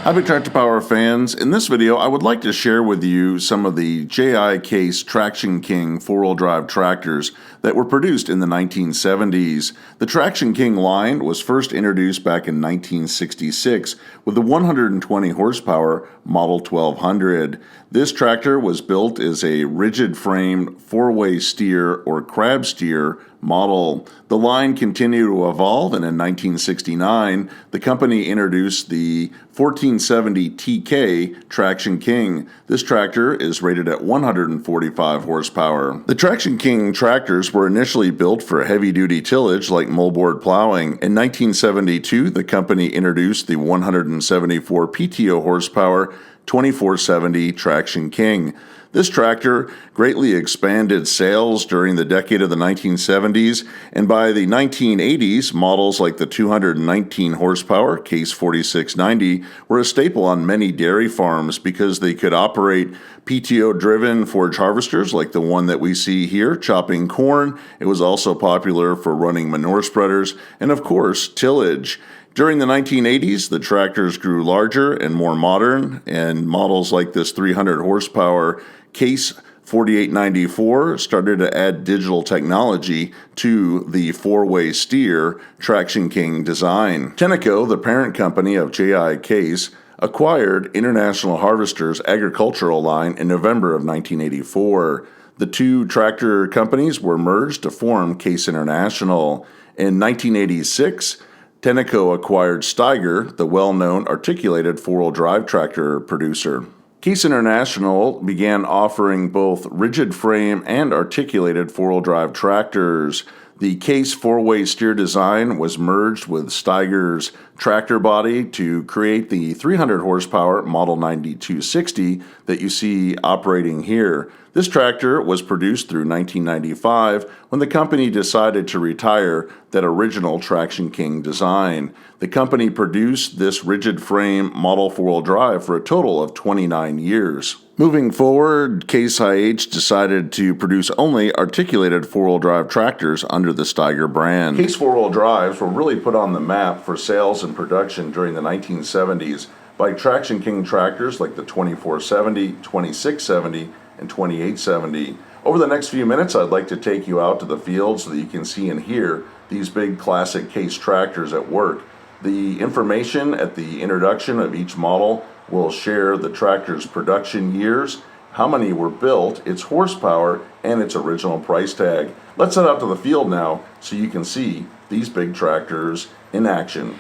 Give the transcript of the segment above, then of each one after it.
Hi Bigtractorpower fans. In this video, I would like to share with you some of the JI Case Traction King four-wheel drive tractors that were produced in the 1970s. The Traction King line was first introduced back in 1966 with the 120 horsepower Model 1200. This tractor was built as a rigid-framed four-way steer or crab steer model. The line continued to evolve, and in 1969, the company introduced the 1470 TK Traction King. This tractor is rated at 145 horsepower. The Traction King tractors were initially built for heavy-duty tillage like moldboard plowing. In 1972, the company introduced the 174 PTO horsepower 2470 Traction King. This tractor greatly expanded sales during the decade of the 1970s, and by the 1980s, models like the 219 horsepower Case 4690 were a staple on many dairy farms because they could operate PTO-driven forage harvesters like the one that we see here, chopping corn. It was also popular for running manure spreaders, and of course, tillage. During the 1980s, the tractors grew larger and more modern, and models like this 300 horsepower Case 4894 started to add digital technology to the four-way steer Traction King design. Tenneco, the parent company of JI Case, acquired International Harvester's agricultural line in November of 1984. The two tractor companies were merged to form Case International. In 1986, Tenneco acquired Steiger, the well-known articulated four-wheel drive tractor producer. Case International began offering both rigid frame and articulated four-wheel drive tractors. The Case four-way steer design was merged with Steiger's tractor body to create the 300 horsepower Model 9260 that you see operating here. This tractor was produced through 1995 when the company decided to retire that original Traction King design. The company produced this rigid frame Model 4-wheel drive for a total of 29 years. Moving forward, Case IH decided to produce only articulated four-wheel drive tractors under the Steiger brand. Case four-wheel drives were really put on the map for sales and production during the 1970s by Traction King tractors like the 2470, 2670, and 2870. Over the next few minutes, I'd like to take you out to the field so that you can see and hear these big classic Case tractors at work. The information at the introduction of each model will share the tractor's production years, how many were built, its horsepower, and its original price tag. Let's head out to the field now so you can see these big tractors in action.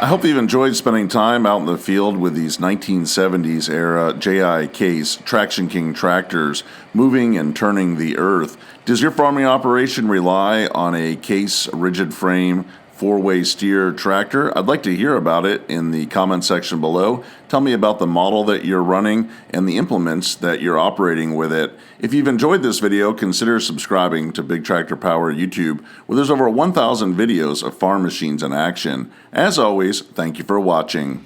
I hope you've enjoyed spending time out in the field with these 1970s era JI Case Traction King tractors moving and turning the earth. Does your farming operation rely on a Case rigid frame four-way steer tractor? I'd like to hear about it in the comment section below. Tell me about the model that you're running and the implements that you're operating with it. If you've enjoyed this video, consider subscribing to Big Tractor Power YouTube, where there's over 1,000 videos of farm machines in action. As always, thank you for watching.